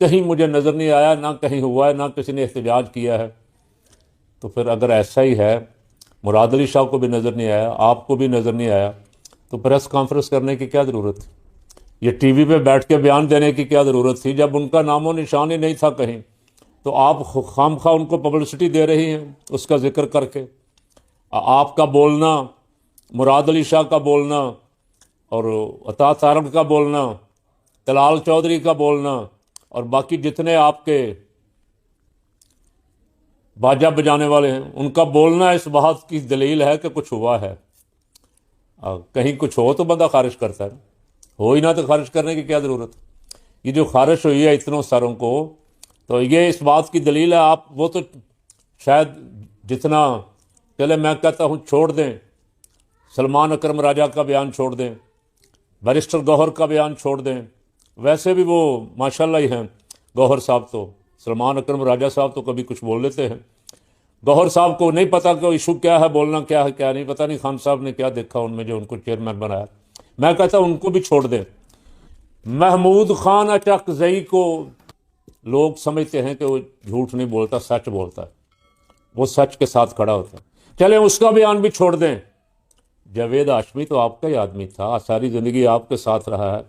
کہیں مجھے نظر نہیں آیا، نہ کہیں ہوا ہے، نہ کسی نے احتجاج کیا ہے۔ تو پھر اگر ایسا ہی ہے، مراد علی شاہ کو بھی نظر نہیں آیا، آپ کو بھی نظر نہیں آیا، تو پریس کانفرنس کرنے کی کیا ضرورت تھی؟ یہ ٹی وی پہ بیٹھ کے بیان دینے کی کیا ضرورت تھی جب ان کا نام و نشان ہی نہیں تھا کہیں؟ تو آپ خام خواہ ان کو پبلسٹی دے رہی ہیں اس کا ذکر کر کے۔ آپ کا بولنا، مراد علی شاہ کا بولنا، اور عطا تارڑ کا بولنا، طلال چودھری کا بولنا، اور باقی جتنے آپ کے باجا بجانے والے ہیں ان کا بولنا اس بات کی دلیل ہے کہ کچھ ہوا ہے۔ کہیں کچھ ہو تو بندہ خارج کرتا ہے، ہو ہی نہ تو خارج کرنے کی کیا ضرورت؟ یہ جو خارج ہوئی ہے اتنوں ساروں کو، تو یہ اس بات کی دلیل ہے۔ آپ وہ تو شاید جتنا، چلے میں کہتا ہوں چھوڑ دیں، سلمان اکرم راجہ کا بیان چھوڑ دیں، بیرسٹر گوہر کا بیان چھوڑ دیں، ویسے بھی وہ ماشاءاللہ ہی ہیں گوہر صاحب تو، سلمان اکرم راجہ صاحب تو کبھی کچھ بول لیتے ہیں، گوہر صاحب کو نہیں پتہ کہ ایشو کیا ہے، بولنا کیا ہے کیا نہیں، پتہ نہیں خان صاحب نے کیا دیکھا ان میں جو ان کو چیئرمین بنایا۔ میں کہتا ہوں ان کو بھی چھوڑ دیں۔ محمود خان اچکزئی کو لوگ سمجھتے ہیں کہ وہ جھوٹ نہیں بولتا، سچ بولتا ہے، وہ سچ کے ساتھ کھڑا ہوتا ہے، چلیں اس کا بیان بھی چھوڑ دیں۔ جاوید ہاشمی تو آپ کا ہی آدمی تھا، ساری زندگی آپ کے ساتھ رہا ہے،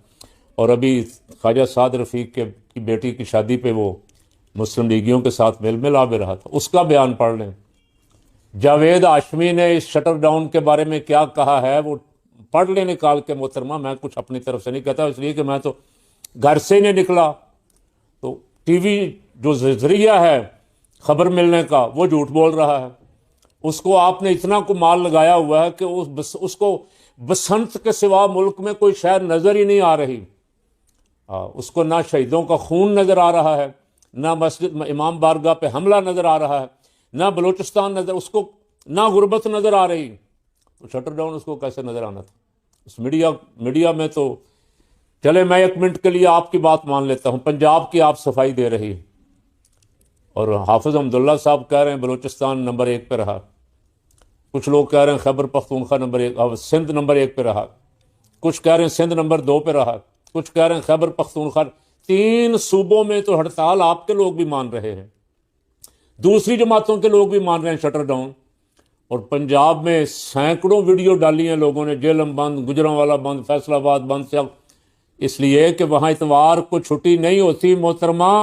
اور ابھی خواجہ سعد رفیق کی بیٹی کی شادی پہ وہ مسلم لیگیوں کے ساتھ میل ملا بھی رہا تھا، اس کا بیان پڑھ لیں۔ جاوید ہاشمی نے اس شٹر ڈاؤن کے بارے میں کیا کہا ہے وہ پڑھ لیں نکال کے محترمہ، میں کچھ اپنی طرف سے نہیں کہتا، اس لیے کہ میں تو گھر سے ہی نہیں نکلا۔ تو ٹی وی جو ذریعہ ہے خبر ملنے کا وہ جھوٹ بول رہا ہے، اس کو آپ نے اتنا کو مال لگایا ہوا ہے کہ اس کو بسنت کے سوا ملک میں کوئی شہر نظر ہی نہیں آ رہی۔ اس کو نہ شہیدوں کا خون نظر آ رہا ہے، نہ مسجد امام بارگاہ پہ حملہ نظر آ رہا ہے، نہ بلوچستان نظر، اس کو نہ غربت نظر آ رہی، تو شٹر ڈاؤن اس کو کیسے نظر آنا تھا؟ اس میڈیا میں تو چلے میں ایک منٹ کے لیے آپ کی بات مان لیتا ہوں، پنجاب کی آپ صفائی دے رہی، اور حافظ حمداللہ صاحب کہہ رہے ہیں بلوچستان نمبر 1 پہ رہا، کچھ لوگ کہہ رہے ہیں خیبر پختونخوا نمبر 1، سندھ نمبر 1 پہ رہا، کچھ کہہ رہے ہیں سندھ نمبر 2 پہ رہا، کچھ کہہ رہے ہیں خیبر پختونخوا، 3 صوبوں میں تو ہڑتال آپ کے لوگ بھی مان رہے ہیں، دوسری جماعتوں کے لوگ بھی مان رہے ہیں شٹر ڈاؤن، اور پنجاب میں سینکڑوں ویڈیو ڈالی ہیں لوگوں نے، جیلم بند، گجرانوالا بند، فیصل آباد بند، سب اس لیے کہ وہاں اتوار کو چھٹی نہیں ہوتی۔ محترمہ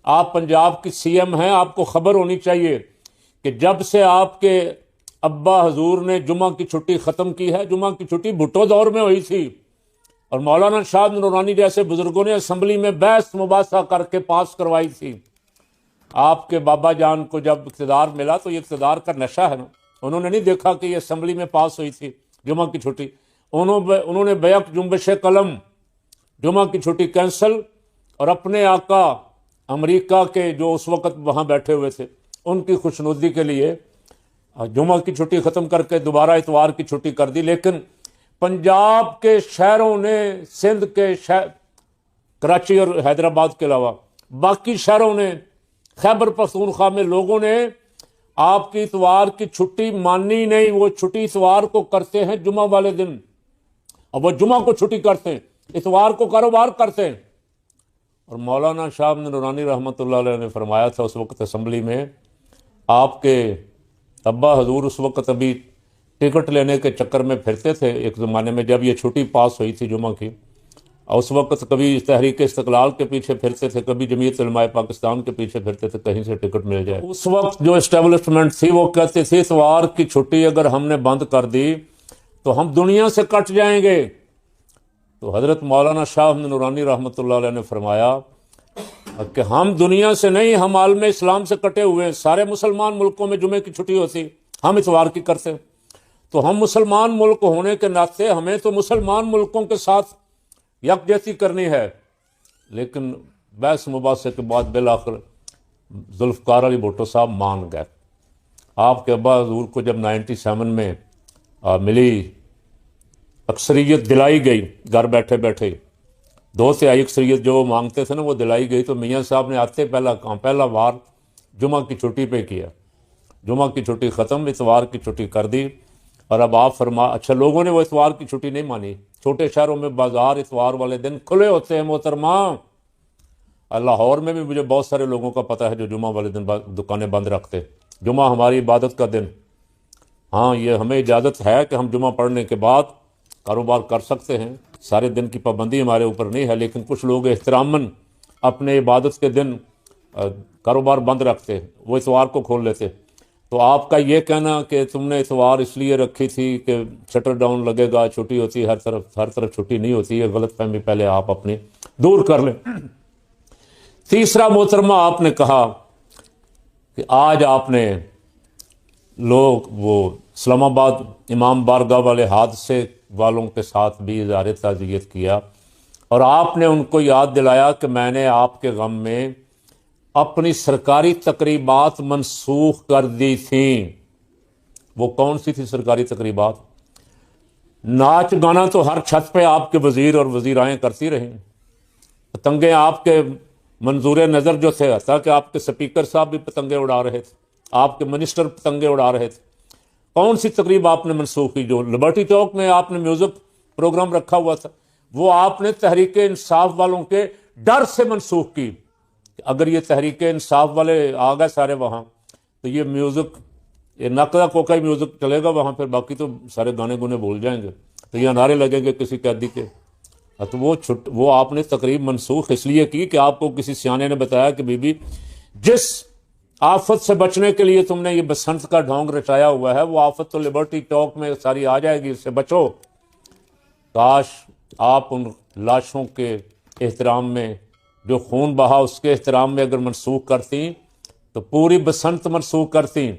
آپ پنجاب کی سی ایم ہیں، آپ کو خبر ہونی چاہیے کہ جب سے آپ کے ابا حضور نے جمعہ کی چھٹی ختم کی ہے، جمعہ کی چھٹی بھٹو دور میں ہوئی تھی، اور مولانا شاہ نورانی جیسے بزرگوں نے اسمبلی میں بحث مباحثہ کر کے پاس کروائی تھی۔ آپ کے بابا جان کو جب اقتدار ملا تو یہ اقتدار کا نشہ ہے نا، انہوں نے نہیں دیکھا کہ یہ اسمبلی میں پاس ہوئی تھی جمعہ کی چھٹی، انہوں نے بیک جنبش قلم جمعہ کی چھٹی کینسل، اور اپنے آقا امریکہ کے جو اس وقت وہاں بیٹھے ہوئے تھے ان کی خوشنودی کے لیے جمعہ کی چھٹی ختم کر کے دوبارہ اتوار کی چھٹی کر دی۔ لیکن پنجاب کے شہروں نے، سندھ کے شہر کراچی اور حیدرآباد کے علاوہ باقی شہروں نے، خیبر پختونخوا میں لوگوں نے آپ کی اتوار کی چھٹی مانی نہیں، وہ چھٹی اتوار کو کرتے ہیں جمعہ والے دن، اور وہ جمعہ کو چھٹی کرتے ہیں، اتوار کو کاروبار کرتے ہیں۔ اور مولانا شاہ نورانی رحمۃ اللہ علیہ نے فرمایا تھا اس وقت اسمبلی میں، آپ کے ابا حضور اس وقت ابھی ٹکٹ لینے کے چکر میں پھرتے تھے ایک زمانے میں جب یہ چھٹی پاس ہوئی تھی جمعہ کی، اور اس وقت کبھی تحریک استقلال کے پیچھے پھرتے تھے، کبھی جمعیت علماء پاکستان کے پیچھے پھرتے تھے، کہیں سے ٹکٹ مل جائے۔ اس وقت جو اسٹیبلشمنٹ تھی وہ کہتے تھے اتوار کی چھٹی اگر ہم نے بند کر دی تو ہم دنیا سے کٹ جائیں گے۔ تو حضرت مولانا شاہ نورانی رحمۃ اللہ علیہ نے فرمایا کہ ہم دنیا سے نہیں، ہم عالم اسلام سے کٹے ہوئے ہیں، سارے مسلمان ملکوں میں جمعے کی چھٹی ہوتی، ہم اتوار کی کرتے، تو ہم مسلمان ملک ہونے کے ناطے ہمیں تو مسلمان ملکوں کے ساتھ یکجہتی کرنی ہے۔ لیکن بحث مباحثے کے بعد بالآخر ذوالفقار علی بھٹو صاحب مان گئے۔ آپ کے ابا حضور کو جب 97 میں ملی اکثریت دلائی گئی، گھر بیٹھے بیٹھے 2/3 اکثریت جو وہ مانگتے تھے نا وہ دلائی گئی، تو میاں صاحب نے آتے پہلا وار جمعہ کی چھٹی پہ کیا، جمعہ کی چھٹی ختم، اتوار کی چھٹی کر دی۔ اور اب آپ اچھا لوگوں نے وہ اتوار کی چھٹی نہیں مانی، چھوٹے شہروں میں بازار اتوار والے دن کھلے ہوتے ہیں محترمہ، لاہور میں بھی مجھے بہت سارے لوگوں کا پتہ ہے جو جمعہ والے دن دکانیں بند رکھتے. جمعہ ہماری عبادت کا دن. ہاں یہ ہمیں اجازت ہے کہ ہم جمعہ پڑھنے کے بعد کاروبار کر سکتے ہیں، سارے دن کی پابندی ہمارے اوپر نہیں ہے، لیکن کچھ لوگ احتراماً اپنے عبادت کے دن کاروبار بند رکھتے، وہ اتوار کو کھول لیتے. تو آپ کا یہ کہنا کہ تم نے اتوار اس لیے رکھی تھی کہ شٹر ڈاؤن لگے گا، چھٹی ہوتی ہے ہر طرف چھٹی نہیں ہوتی ہے، غلط فہمی پہلے آپ اپنی دور کر لیں. تیسرا محترمہ آپ نے کہا کہ آج آپ نے لوگ وہ اسلام آباد امام بارگاہ والے حادثے والوں کے ساتھ بھی اظہار تعزیت کیا، اور آپ نے ان کو یاد دلایا کہ میں نے آپ کے غم میں اپنی سرکاری تقریبات منسوخ کر دی تھیں. وہ کون سی تھی سرکاری تقریبات؟ ناچ گانا تو ہر چھت پہ آپ کے وزیر اور وزیرائیں کرتی رہیں، پتنگیں آپ کے منظور نظر جو تھے، حتیٰ کہ آپ کے سپیکر صاحب بھی پتنگیں اڑا رہے تھے، آپ کے منسٹر پتنگیں اڑا رہے تھے. کون سی تقریب آپ نے منسوخ کی؟ جو لبرٹی چوک میں آپ نے میوزک پروگرام رکھا ہوا تھا، وہ آپ نے تحریک انصاف والوں کے ڈر سے منسوخ کی. اگر یہ تحریک انصاف والے آ گئے سارے وہاں تو یہ میوزک، یہ نقدہ کوکائی میوزک چلے گا وہاں، پھر باقی تو سارے گانے گونے بھول جائیں گے، تو یہ نعرے لگیں گے کسی قیدی کے. تو وہ آپ نے تقریب منسوخ اس لیے کی کہ آپ کو کسی سیانے نے بتایا کہ بی بی جس آفت سے بچنے کے لیے تم نے یہ بسنت کا ڈھونگ رچایا ہوا ہے، وہ آفت تو لبرٹی چوک میں ساری آ جائے گی، اس سے بچو. کاش آپ ان لاشوں کے احترام میں، جو خون بہا اس کے احترام میں اگر منسوخ کرتی تو پوری بسنت منسوخ کرتی.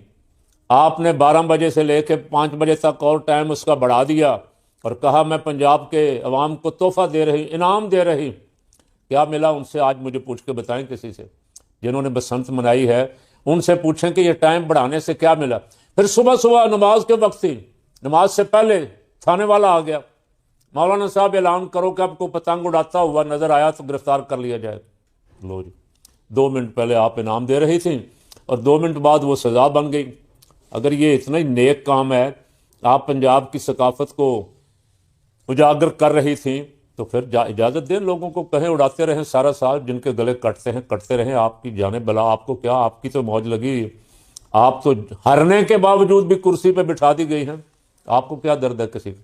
آپ نے 12 بجے سے لے کے 5 بجے تک اور ٹائم اس کا بڑھا دیا اور کہا میں پنجاب کے عوام کو تحفہ دے رہی، انعام دے رہی. کیا ملا ان سے؟ آج مجھے پوچھ کے بتائیں، کسی سے جنہوں نے بسنت منائی ہے ان سے پوچھیں کہ یہ ٹائم بڑھانے سے کیا ملا. پھر صبح نماز کے وقت تھی، نماز سے پہلے تھانے والا آ گیا، مولانا صاحب اعلان کرو کہ آپ کو پتنگ اڑاتا ہوا نظر آیا تو گرفتار کر لیا جائے. لو جی، 2 منٹ پہلے آپ انعام دے رہی تھیں اور 2 منٹ بعد وہ سزا بن گئی. اگر یہ اتنا ہی نیک کام ہے، آپ پنجاب کی ثقافت کو اجاگر کر رہی تھیں، تو پھر اجازت دیں لوگوں کو، کہیں اڑاتے رہیں سارا سال، جن کے گلے کٹتے ہیں کٹتے رہیں، آپ کی جانے بلا. آپ کو کیا، آپ کی تو موج لگی، آپ تو ہرنے کے باوجود بھی کرسی پہ بٹھا دی گئی ہیں، آپ کو کیا درد ہے کسی کا.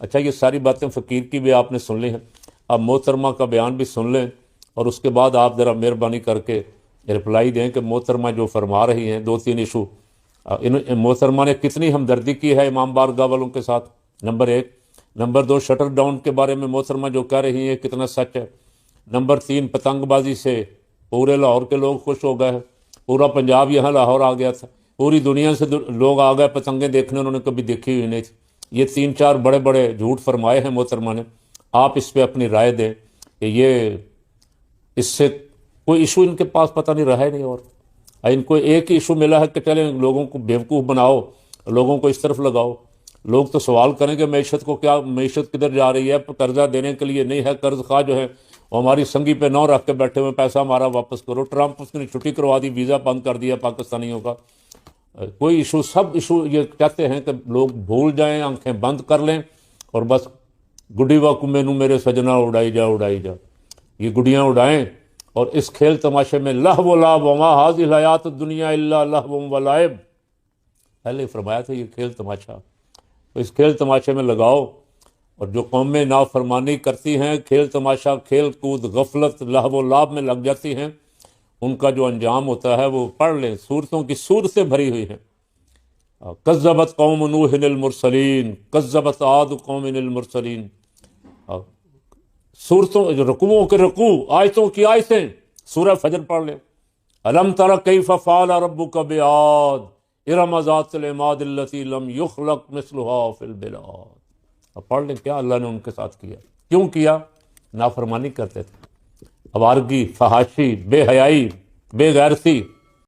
اچھا، یہ ساری باتیں فقیر کی بھی آپ نے سن لی ہیں، اب محترمہ کا بیان بھی سن لیں، اور اس کے بعد آپ ذرا مہربانی کر کے رپلائی دیں کہ محترمہ جو فرما رہی ہیں 2-3 ایشو، محترمہ نے کتنی ہمدردی کی ہے امام بارگاہ والوں کے ساتھ، نمبر 1. نمبر 2، شٹر ڈاؤن کے بارے میں محترمہ جو کہہ رہی ہیں کتنا سچ ہے. نمبر 3، پتنگ بازی سے پورے لاہور کے لوگ خوش ہو گئے ہیں، پورا پنجاب یہاں لاہور آ گیا تھا، پوری دنیا سے لوگ آ گئے پتنگیں دیکھنے، انہوں نے کبھی دیکھی ہوئی نہیں تھی. یہ 3-4 بڑے بڑے جھوٹ فرمائے ہیں محترمہ نے. آپ اس پہ اپنی رائے دیں کہ یہ اس سے کوئی ایشو ان کے پاس پتہ نہیں رہا ہے نہیں، اور ان کو ایک ہی ایشو ملا ہے کہ چلیں لوگوں کو بیوقوف بناؤ، لوگوں کو اس طرف لگاؤ. لوگ تو سوال کریں کہ معیشت کو کیا، معیشت کدھر جا رہی ہے؟ قرضہ دینے کے لیے نہیں ہے، قرض خواہ جو ہے وہ ہماری سنگی پہ 9 رکھ کے بیٹھے ہوئے، پیسہ ہمارا واپس کرو. ٹرمپ اس نے چھٹی کروا دی، ویزا بند کر دیا پاکستانیوں کا. کوئی ایشو، سب ایشو یہ چاہتے ہیں کہ لوگ بھول جائیں، آنکھیں بند کر لیں، اور بس گڈی واکو مینو میرے سجنا اڑائی جا. یہ گڈیاں اڑائیں، اور اس کھیل تماشے میں لہو و لعب وما هذه الحیات الدنیا الا لہو و لعب، پہلے فرمایا تھا یہ کھیل تماشا، تو اس کھیل تماشے میں لگاؤ. اور جو قومیں نافرمانی کرتی ہیں، کھیل تماشا، کھیل کود، غفلت، لہو و لعب میں لگ جاتی ہیں، ان کا جو انجام ہوتا ہے وہ پڑھ لیں، سورتوں کی سورتیں بھری ہوئی ہیں. کذبت قوم نوح المرسلین، کذبت عاد قوم المرسلین. سورتوں، رکوعوں کے رکوع، آیتوں کی آیتیں، سورہ فجر پڑھ لیں. الم تر کیف فعل ربک بعاد ارم ذات العماد التی لم یخلق مثلها فی البلاد. اب پڑھ لیں کیا اللہ نے ان کے ساتھ کیا. کیوں کیا؟ نافرمانی کرتے تھے، آوارگی، فحاشی، بے حیائی، بے غیرتی.